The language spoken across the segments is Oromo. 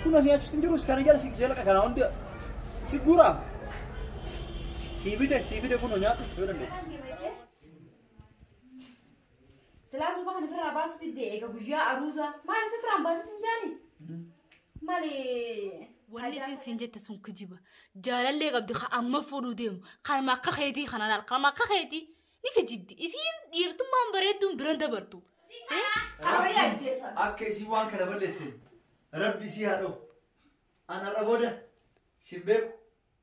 كنا سياج تنجروس كان جالس يجلك كان عندي سيجورا سيبيده كنا نيات يورني سلاسو ما كان فرا باسو تدي كبجيا عروسة ما نسافر عن باس سنجاني مالي وني سنجت سون كجيبة جالله قبض أما فرودهم خان ما كخيتي خنا نال خان ما كخيتي يكجدي إسين يرتم ما بريدهم برند برتو كاريا جيسا أكيسي وان كده بلستين ربي سيادو أنا ربوده شباب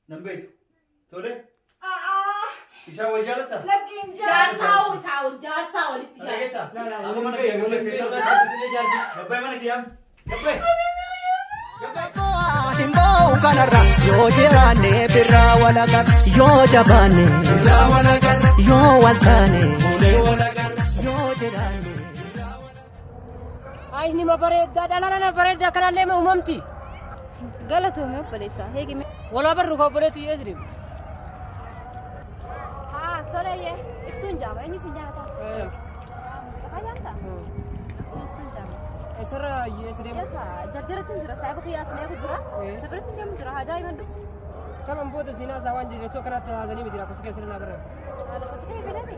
نبيتو تولي يساوي جالته لكن جالساو لا أنا ما نكيا قبل في سر قبل ما نكيا قبل Himbo kanarra yoo jiraanne birraa walagar yoo jabaanne birraa walagar yoo waltaane mulee walagar yoo jiraanne ay ni ma bareedda dhalana bareedda kanallee ma umamti galatoome obboleessa heegime wala barru ko obboleetti yeesrim haa toleeyye iftuun jaama eenyu si nyaata Mustafa nyaata iftuun jaama esra yeesrim jarjaratin jira saayiba qiyaasnee ku jira sabiratin deemu jira haa daa'imadu taman booda siinaa saawwan jirtu kanatti haazanii midira kusi keessatti na barreessa haala kusi kee fedhati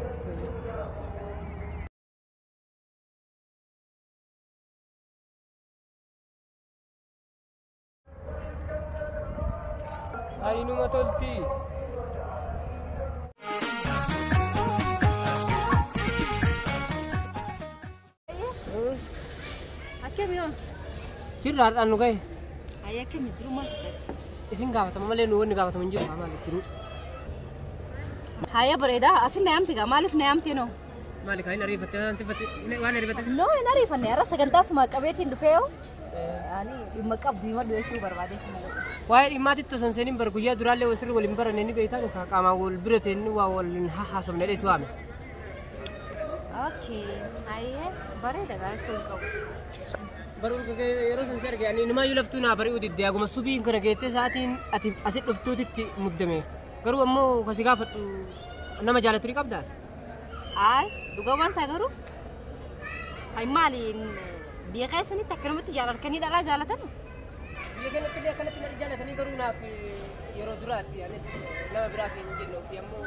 ay numa tolti akkam yoo jirra anu gahe ay akkam jiru maal fakkaatti isin gaafatama malee nu wanni gaafatama hin jiru maal jiru haya bareeda asin naamti ga maalif naamti no maali kain ariifatte waan sifatte waan ariifatte no en ariifanne arra sagantaa suma qabeetiin dhufeeyo ani dhimma qabdu hima dhuweechuu barbaade waa'ee dhimmaatitti osoo hin seenin bar guyyaa duraallee wasirri waliin barannee ni beektan qaamaan wal birateen waa waliin haasofne dheesi waame okay haye bareeda gaafii qabu barul yeroo san serge ani nima yulaftu na bari udidde aguma subiin kana geette saatiin ati asit dhuftuutitti muddame garuu ammoo kasi gaafadhu nama jaalatu ni qabdaat ay dhuga wanta garuu ay maaliin biya keessanitti akkanumatti jaalatanii dhalaa jaalatan biya kanatti mali jaalatanii garuu naaf yeroo duraatti anis nama biraaf hin jennu fi ammoo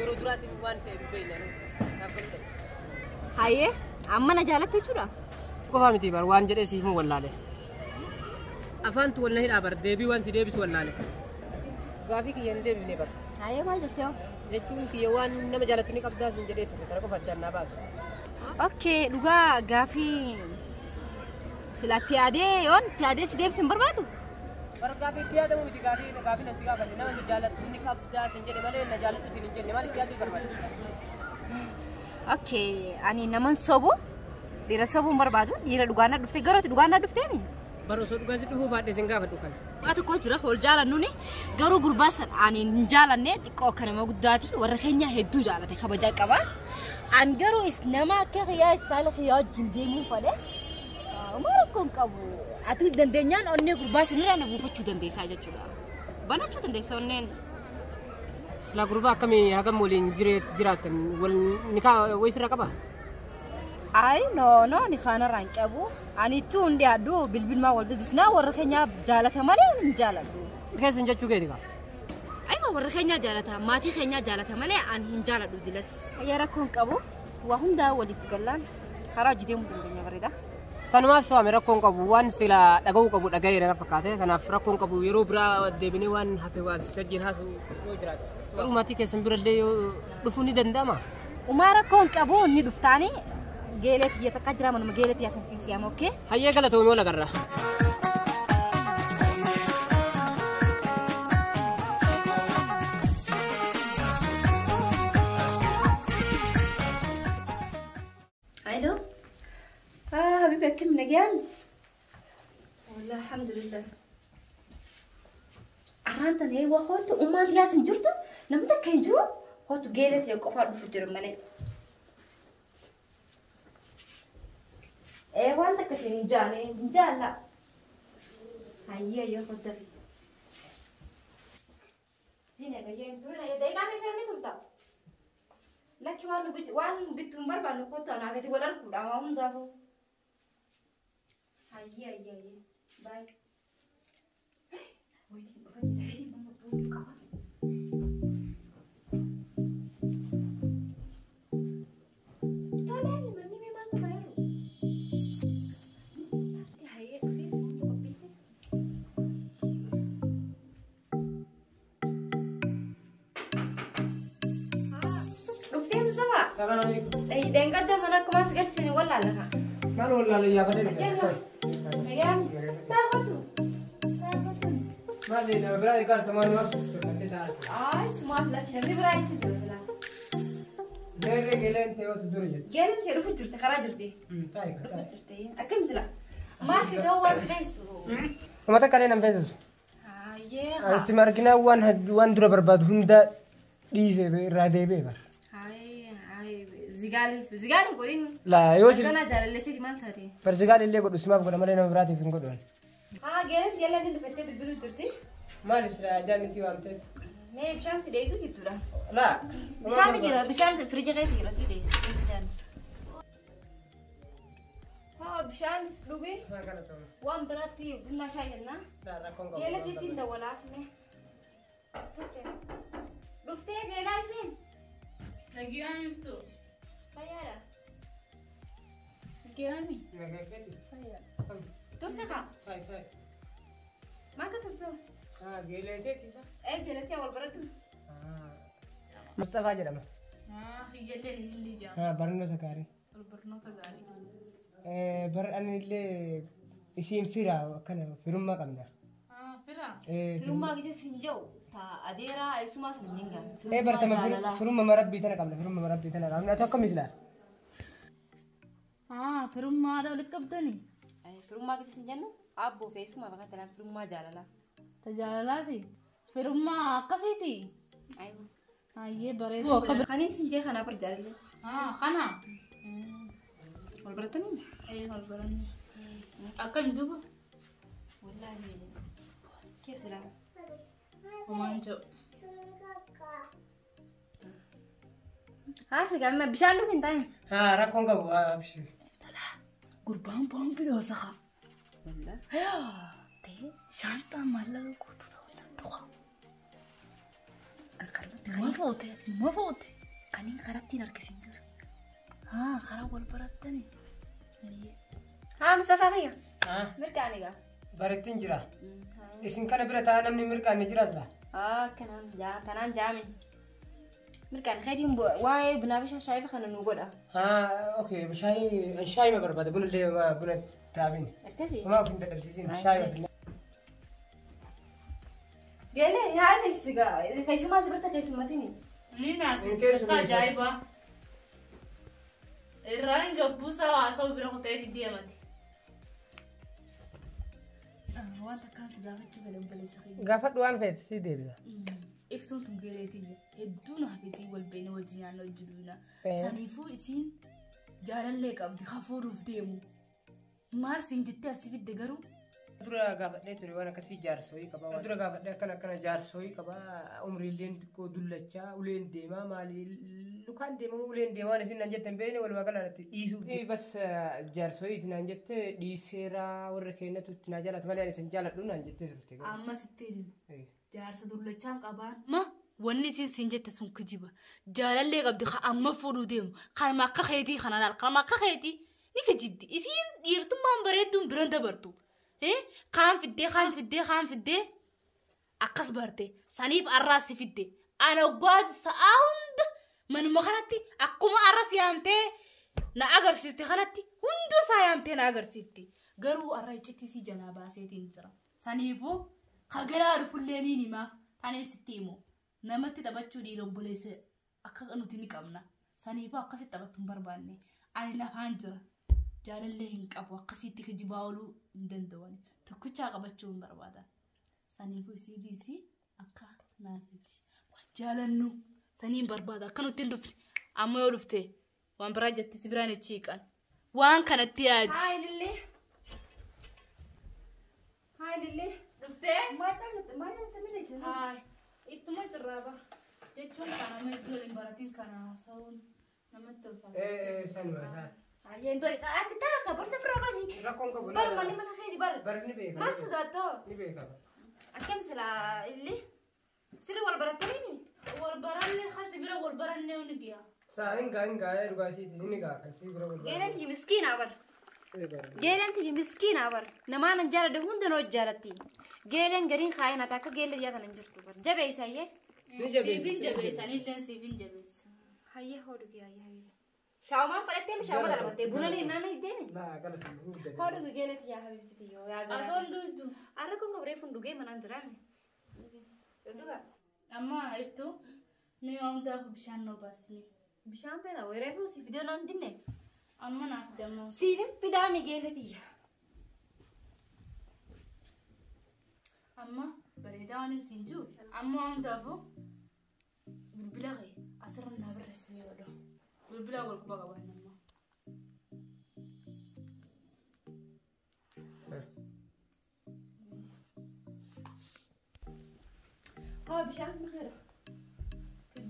yeroo duraatti waan ta'e beeyna naaf galte haye amma na jaalatte jechuudha qofa miti bar waan jedhee siif wallaale afaantu walna hidhaa bar deebii waan si deebisu wallaale gaafii kiyya hin deebifne bar haye maal jettee jechuun kiyya waan nama jaalatu ni qabdaas hin jedhee ture kana qofa addaan naa baasa okay dhugaa gaafii silatti yaadee yoon yaadee si deebisin barbaadu bar gaafii itti yaadamu miti gaafii nan si gaafanne nama jaalatu ni qabdaas hin jedhe malee na jaalatu sin hin jenne maaliif yaaduu barbaadu okay ani naman sobu dira sobu barbaadu dira dhugaana dhufte garooti dhugaana dhufteemi baro so dhugaa si dhufuu baadhee sin gaafadhu kan waata koo jira hol jaalannuuni garuu gurbaa san ani hin jaalanne xiqqoo akka nama guddaati warra keenya hedduu jaalate kabajaa qaba an garuu is nama akka qiyaa istaala qiyaa wajjin deemuu fadhe maal akkoon qabu ati dandeenyaan onnee gurbaa sanirraa na buufachuu dandeessaa jechuudha banachuu dandeessa onneen sila gurbaa akkamii hagam waliin jiraatan wal nikaa wayisirra qaba ay no ni khaanarraa hin qabu ani tu hundi addu bilbilmaa wal dubbisnaa warra keenya jaalata malee hin jaaladhu keessan jechuu keeti kaa aywa warra keenya jaalata maatii keenya jaalata malee ani hin jaaladhu dilas ayya rakkoon qabu waa hundaa waliif gallaan karaa hojii deemuu dandeenya bareeda tanumaaf so'ame rakkoon qabu waan sila dhaga'uu qabu dhaga'eera na fakkaate kanaaf rakkoon qabu yeroo biraa deebinee waan hafe waan sajjiin haasu yoo jiraate garuu maatii keessan birallee yoo dhufuu ni danda'ama umaa rakkoon qabu ni dhuftaanii geeleeti yaa takka jira manuma geeleeti yaa santiin siyaama okay hayyee galatoomii wal agarra hello حبيبي كم نجان والله الحمد لله أرانتن هي وخوت وما أنت ياسن جرتو لما تكين جرو خوت جيلت يقفا بفجر ملي إيه وانت كسين جاني جالا هيا يا خوت زينة جايين تقول يا دايما مكاني ترتا لكن وان بيتم بربع نخوت أنا هذي ولا الكل أمام دافو هيا باي Salam alaikum. Dan kata mana kemas gas sini wala lah. Mana wala ya pada ni. Ayam. Tahu tu. Mana ni berani kar teman mak. Ay, semua lagi tapi berai sih teruslah. Dere gelen teo tu durje. Gelen kira fujur te kharaj urti. Tai ka tai. Fujur te. Akem sila. Ma fi tawa space. Mata kare nam fesu. Ayah. Si margina wan dura barbad hunda diise rade be bar. Zigali golin. La yo si Kana jalalati di man sate. per zigali le godu smaf godu male nam rati fin godu. Gelen yalla ni pette bilbilu turti. Malis la jani si wamte. Me bishan si deisu gitura. La. Bishan fridge kaya tira si deisu. Bishan slugi. Ha kana to. Wan berarti bunna shayna. La rakon ko. Yalla titinda wala ne. Lufte gelaisin. Lagi ani tu. Kayara. Lagi ani. Ngaketi. Turte ka. Sai sai. Maka turte. Ha gele te kisa. Gelati awal berarti. Ha. Mustafa jedama. Hiyalle illi jam. Ha barno sakari. Barnoota gaarii. bar anille isin fira kana firumma qabna. Fira. Firumma gise sinjau. Ta adera aisuma sinjinga. bar tama firumma marabbi tana qabna firumma marabbi tana qabna to kam isla. Firumma ada ulit kabdani. Firumma gise sinjanu abbo feisuma baka tana firumma jalala. Tajalalati. Firumma akkasiti. Ayo. Ayye bare. Khani sinje khana par jalale. Khana. Wal baratani. Wal barani. Akkam dubu. Wallahi. Kif sala? Omanjo. Siga ma bishalu kintai. Rakon qabu abshi. Gurbaan baan bidoo saha. Wallah. Te shanta malaga kutu toha. Ma foote. Kanin karatti narkisin jiru. Karaa wal barattani. Mustafa kiyya. Mirkaani ga. Barattin jira. Isin kana bira taa namni mirkaan ni jiras la. Kanan tanaan jaamin. Mirkaan khaydiin waa'ee bunaa bishaan shaayii kana nu godha. Okay shaayii ma barbaada buna illee buna taabin. Akkasii. Homaa ofin dadhabsiisin shaayii ma. Geele yaasa isiga keessumaa sibirta keessummatini. Ni naasisa ajaa'iba. Irraa hin gabbuusa haasa'u bira kutee deemati. Wanta akkaan si gaafachuu fedhan baleessa kiyya. Gaafadhu waan feete si deebisa. Iftuun tun geeleetii jira. Hedduun hafisii wal beena wajjin nyaanna wajjin duuna. Saniifuu isiin jaalallee qabdi hafuudhuuf deemu. Maal siin jettee asii fidde garuu. Dura gaafadhee ture waan akkasii jaarsooyii qaba. Dura gaafadhee akkana jaarsooyii qaba. Umriilleen xiqqoo dullachaa uleen deemaa maali lukaan deemamu uleen deemaa isin naan jettan beene walumaa galanatti dhiisuu. Bas jaarsooyii naan jette dhiiseeraa warra keenyatu itti naa jaalatu malee isin jaaladhu naan jettee turte. Amma sitti himu. Jaarsa dullachaan qabaan. Wanni isin siin jette sun kijiba. Jaalallee qabdi amma fuudhuu deemu. Kanuma akka keetii kana laal. Kanuma akka keetii ni kijibdi. Isiin dhiirtummaan bareedduun biran dabartu. Kaan fiddee akkas barte saniif arraas si fidde ana gwaad sa'aa hunda manuma kanatti akkuma arras yaamtee na agarsiiste kanatti hunduu isaa yaamtee na agarsiifte garuu arra icciitii si jalaa baaseetiin jira saniifuu kagalaa dhufullee ni himaaf tanee sitti himu namatti taphachuu dhiira obboleessa akka nuti ni qabna saniifuu akkasitti taphattu hin barbaanne ani lafaan jira. Jaalallee hin qabu akkasitti kijibaa ooluu hin danda'an tokkichaa qabachuu hin barbaadan saniifuu isiidhiisii akka naafiti waan jaalannu sanii hin barbaada akka nutti hin dhufne amma yoo dhufte waan biraa jettee si biraan echiiqan waan kanatti yaadi. Haayilillee. Dhuftee? Maal ittuma cirraaba jechuun kana nama iddoo waliin baratiin kana haasa'uun namatti ulfaata. Ayen toy ati taha barsa frabasi. Rakon qabu. Bar mani mana khaydi bar. Bar ni beeka. Mar sudato. Ni beeka. أكم سلا اللي سر والبرتريني والبران اللي خاص بيرا والبران اللي ونقيا ساين قاين رقاسي تهني قا كسي برا قال أنت مسكينة أبر قال أنت مسكينة أبر نما نجار دهون دنو جارتي قال أن قرين خاينة تاكا قال لي يا تنجرت بر جبي سايه سيفين جبيس أنا اللي سيفين جبيس هيا هودك يا هيا شاومان فرتي مش شاوما دلبتي بناني نانا يديني لا قالت هودك قالت يا حبيبتي يا أتون دوتو أراكم قبري فندقي من أنجرامي دوغا أما عرفتو مي يوم ده بشان نو بس مي بشان بيدا ويرفو سي فيديو نان ديني أما نافدمو سيفين بدامي قالتي أما بريدة وانا سنجو أما يوم دافو بالبلاغي أسرنا بالرسمي ولو بالبلاغ والكبا قبان أما بشان بخير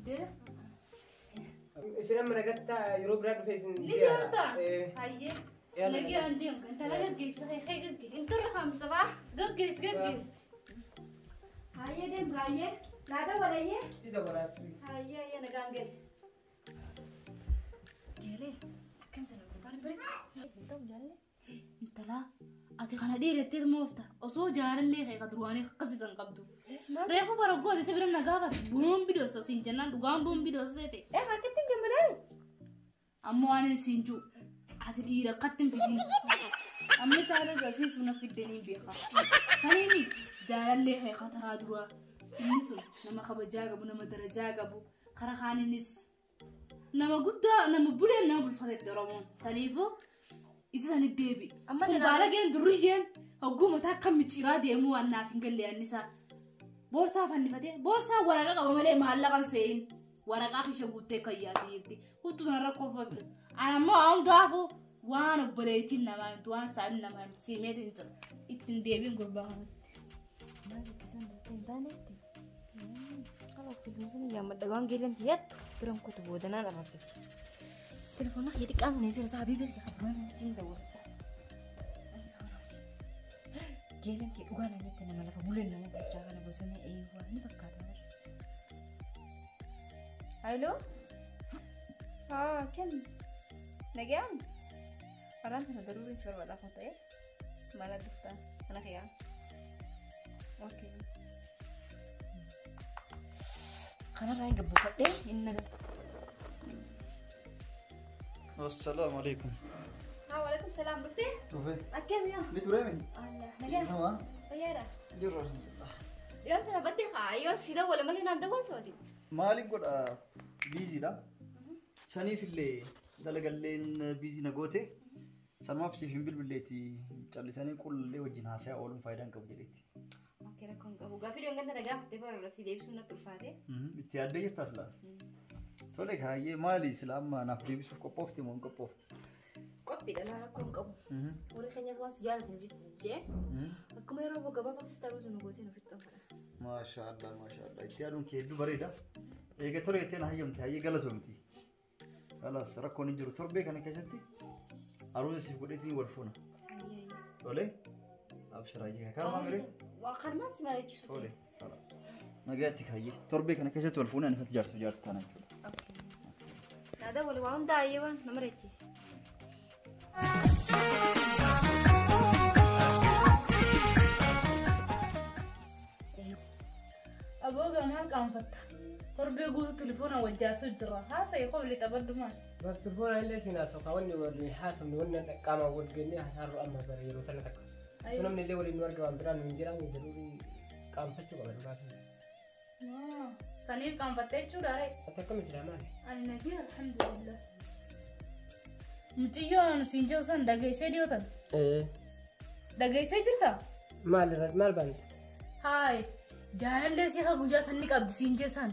كده إيش لما نقطع يروب راد فيسن ليه يرتا هاي لقي عندي أنت لا قديس خي قديس انتو رقم صباح قديس هاي دين هاي لا ده ولا هي إذا ولا هاي أنا قانجل كيري كم سنة بارين بريك انتو جالي انت لا أتي خنا دير تيد موفتا أصو جار اللي خي قدرواني قصيدة قبضو ليش ما ريحو برقو دي سبرم نقابة بوم بيدو سين جنان دوغان بوم بيدو سيتي ايه هكتن جمدان أمو أنا سينجو أتي دير قتم في دين أمي سارة رسيس ونفي الدنين بيخا سنيمي جار اللي خي خطرا دروا إنسو نما خبا جاقبو نما درجاقبو خرخاني نس نما قدا نما بولي نما بالفتة رمون سنيفو إذا سن الدبي أما تبارك إن دريجين هقوم تاكم متيرادي مو أنا فين قال لي النساء بورصة فني فتى بورصة ورقة قبل ملء محلة سين ورقة في شبوتة كياتي يرتي وتدنا ركوف أنا ما عم ضعفه وأنا بليتين نما وأنا سامنا ما سيمت إنت التندبي قربان ما تتسند تندانة خلاص تلفزيون يا مدقان قلنا تيات برام كتب ودنا أنا رفضتي تلفونك يدك أنا نسير صاحبي بيرجع قبلنا تين دور قلنا تي وأنا نتنا ما لفبولنا نرجع أنا بوسنا أيوة نفكر ألو كم نجام أرانت أنا ضروري سؤال ولا خطأ ما لا دفتا أنا خيام أوكي خلنا رايح قبل إيه إنه السلام عليكم. وعليكم السلام رفته شوفي أكيد يا بتوريني الله نجام نعم ويارا جرّا يوم ترى بدي خايو سيدا ولا مالي نادوا سوتي مالك قد بيزي لا سني في اللي دلقلين بيزي نقوته سنما في سيفين بالبليتي تالي سني كل اللي وجهنا سيا أولم فايدان كبجريتي أوكي ركون كابو قافي اليوم كنت رجع في تفر رصيد يبسونا كلفاته بتيادة يستسلا تولك هاي مالي سلام نافدي بس كوبوفتي مون كوبوف قبي ده ركون كابو ولي خنيا سوان سيارة تنجي جي أكمل يروح بقبا فبستارو زنقوتي نفيتهم ما شاء الله ما شاء الله اتيادون كيدو بريدا إيه كتوري تينا هاي يومتي هاي غلطو متي خلاص ركون يجرو تربي كان كجنتي أروز سيف قديتي ورفونا تولي أبشر هاي كلام ما مري وآخر ما سمعت شو تولي خلاص نجاتك هاي تربي كان كجنتي ورفونا أنا فتجار سجار تانا أوكي هذا ولا وان دا أيوة نمرتيس أبوك أنا كان فتح تربي يقول تليفون وجاسو جرا ها سيقوم اللي تبدو ما التلفون اللي سيناسو كوني ولي حاسم نقولنا قام أقول قلني حسار أما بريرو تلتك سنم اللي ولي نور قام بران من جيران ضروري قام فتشو قبل ما سنيف كان فتح شو داري أتكلم إسلامي أنا نبي الحمد لله متيجون سينجو سن دقي سيديوتن دقي سيجرتا مال بند هاي جارن دسي خجوجا سنك أبد سينجو سن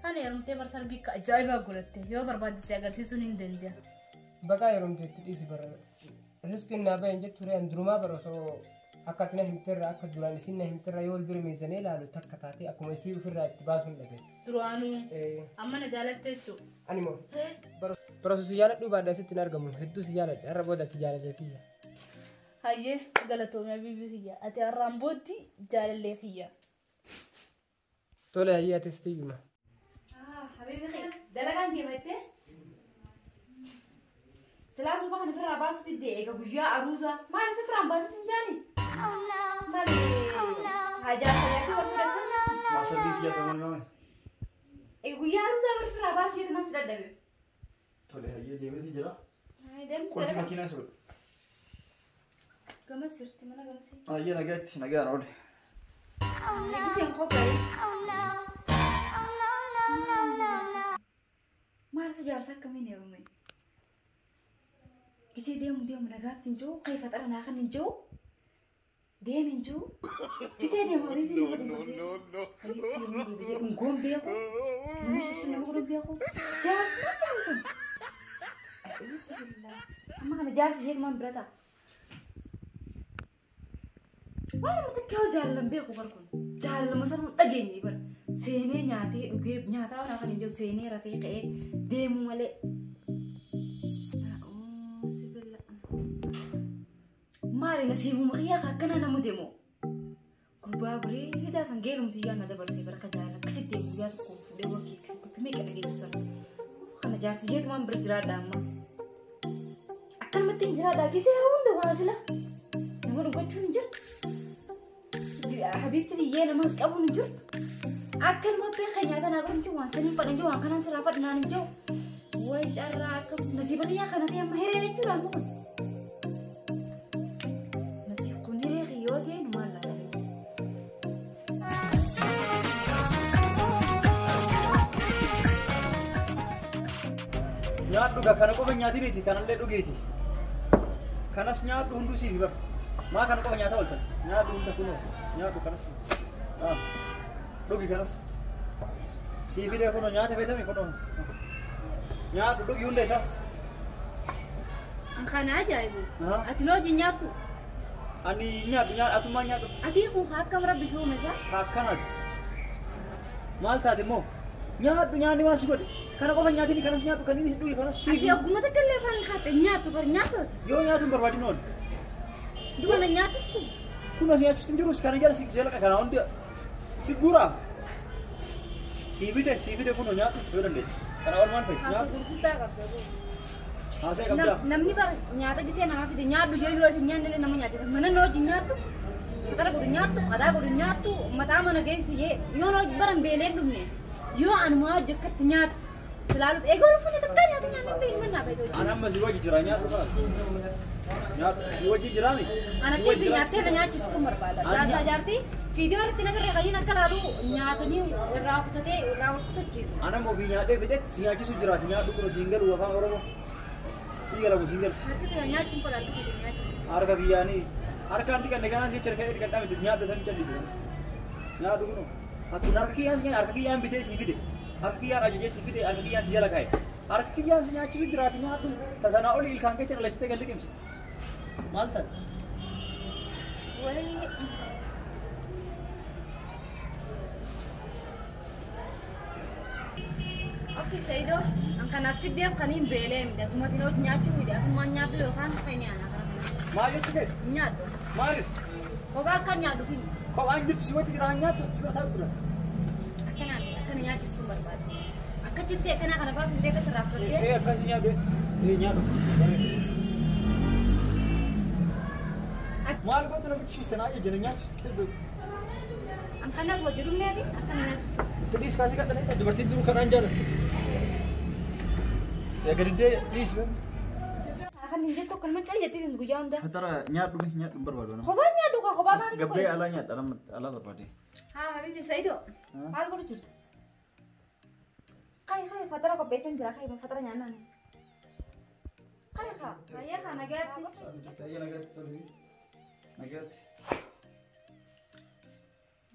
سنة يرمتي برسال بيك أجايبها قلته يو برباد سي أگر سي سنين دنديا بقى يرمتي تديسي برا رزق النابين جت تري أندروما برسو أكتنا همتر أكت دوران سينا همتر يول برميزاني لالو تكتاتي أكو مستيو في الرأي تباسون لبيت تروانو أما نجالت تيتو أنيمو برسو سيارة دو بعد ستين أرقمو هدو سيارة هربو دا تجارة فيها Hayyee galatoomee bibii kiyya. Ati har'aan bootti jaalallee kiyya. Tole hayyee atis tiyyuma. Habibi kiyya dalagaan deemattee? Silaa suufa kana firraa baasuutti dee'eega guyyaa aruusaa maal isa firraan baasis hin jaani? Malee hajaa fayyaduu warra fudhatan? Maasabii kiyya saman maame. Guyyaa aruusaa warra firraa baasii yeetu mansi dadhabe. Tole hayyee deemeti jira. Deemtu Qolfi makiinaa isa godhe. gamas sirti mana gamsi. Hayyee nagaatti nagaan oole. Eegiseen hoggaru. Maal isa jaarsa akkamiin heerume? Gisee deemu nagaatti hin jiru kai faxara naa kan hin jiru. Deem hin jiru. Gisee deemu habibi hin godhu. Habibi ungoon beeku. Namicha ishee nama godhan beeku. Jaarsi maal kun? Bismillah. Amma kana jaarsi jeetumaan bira ta'a. Waan namatti akka yoo jaalallan beeku bar kun. Jaalalama sana dhageenye bar. Seenee nyaatee dhugee nyaataa waan kan hin jiru seenee rafee ka'ee deemu malee. Maali nasiibuma kiyyaa akkana namu deemu. Gurbaa bareedaa san geelumti yaa na dabarsee barka jaalala akkasitti guyyaa tokko fuudhee wakii akkasitti meeqa dhageessu sana. Kana jaarsi jeetumaan bira jiraadha amma. Akkanumatti hin jiraadha gisee hunda waa sila. Nama dhugachuun hin jirtu. Habibti diyyee namas qabuun hin jirtu. Akkanuma beekaa nyaata naa godhan jiru waan saniin fadhan jiru waan kanaan sirraa fadhinaan hin jiru. Wayi carraa akka nasiiba kiyyaa kana ta'e amma hiree jechuudha amma kun. Nasiib kun hiree kiyyoo ta'e nu maal laata? Nyaadhu kana qofa nyaatiniiti kanallee dhugeeti. Kanas nyaadhu hunduu siif bar. Maa kana qofa nyaata ooltan. Nyaadhu hunda kunoo. Nyaadhu kanas. Dhugi kanas. Siifidee kunoo nyaata feetame kunoo. Nyaadhu dhugi hunda isaa. Kana ajaa'ibu. Ati loojii nyaattu. Ani nyaadhu atumaa nyaadhu. Ati kun akkam rabbi suume isaa? Akkanaati. Maal taate immoo? Nyaadhu nyaanni maas godhe. Kana qofa nyaatini kanas nyaadhu kan inni dhugi kanas siif. Ati ogguma takka illee afaan kaate nyaattu bar nyaattooti. Yoo nyaatu hin barbaadin oolu. Dubana nyaatustu. Kun as nyaachuutti hin jirus kana jala si laqa kana hundi si guuraa. Siifide kunoo nyaatu yoo dandeesse. Kana walumaan fayyadu. Haasa gurguddaa qabda gooti. Haasee qabdaa. Namni bara nyaata gisee namaa fide nyaadhu yoo itti nyaanne nama nyaachisa. Mana nooji nyaattu. Fatara godhu nyaattu. Qadaa godhu nyaattu. Mataa mana geessi yoo nooji baran beelee dhumne. Yoo anumaa hojii akkatti nyaatu. Silaaluuf eeguu dhufuun takkaa nyaata nyaanne beeyin mannaa fayyadu. Ana amma si wajji jira nyaatu fa'aa. Si wajji jiraami. Ana tiifi nyaattee na nyaachistu barbaada. Jaarsaa jaartii fiidiyoo irratti nagarree kayyiin akka laalu nyaatanii irraa kutatee irraa wal kutachiisu. Ana immoo fi nyaadhee fide si nyaachisu jiraati nyaadhu kun siin galu afaan Oromoo. Sii galamu siin galu. Harki fida nyaachuun kun harki fida nyaachisa. Harka kiyyaanii harkaan dhiqanne kanaan si charkee dhiqadhaa miti nyaadhu tan callisu. Nyaadhu kun akkuma harka kiyyaan bitee si fide. Harka kiyyaan ajajee si fide harka kiyyaan si jala kaa'e. Harka kiyyaan si nyaachisu jiraati nyaadhu tatanaa oli ilkaan keetti dhalastee galli qimsi. Maal ta'e? Oke, Saido, angkat nasi dia kan ini belem, dia cuma tidak nyatu, dia cuma nyatu loh kan, ini anak. Maal jechuudha? Nyatu. Maaliif? Kau bakal nyatu fin. Kau anjir si wajji jira nyaatu si bira taa'u tura. Akan nyatu sumber bad. Akan chip sih kena apa dia keserap dia. Akkasi nyaatu. Nyaatu. Maal gootu namichi sisteen ayya jira nyaatu sisteen. Angkat nasi wajib dulu nih, akan nyatu. Tadis kasih kat tadi dubartiin dulu kan anjar. Ya gadi deh, please bang. Akan ninja tuh kan macam jadi tinggu jauh dah. Antara nyatu berbadan. Kau banyak nyatu kau bawa mana? Gabre ala nyat ala berbadi. Habis Saido, hal baru cerita. Kai, fatara kau pesen jelas kai, fatara nyaman. Kai, nagat. Saya nagat tadi. Nagat.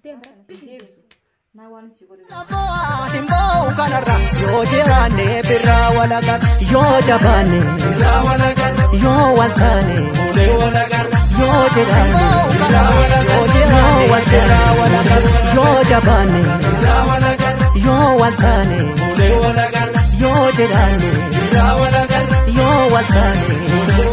Dia nawan syukur. Himbo kanarra yoo jiraanne birraa walagar yoo jabaanne birraa walagar yoo waltaane ulee walagar yoo jiraanne birraa walagar yoo walagar yoo jabaanne birraa walagar yoo waltaane ulee walagar yoo jiraanne birraa walagar yoo waltaane ulee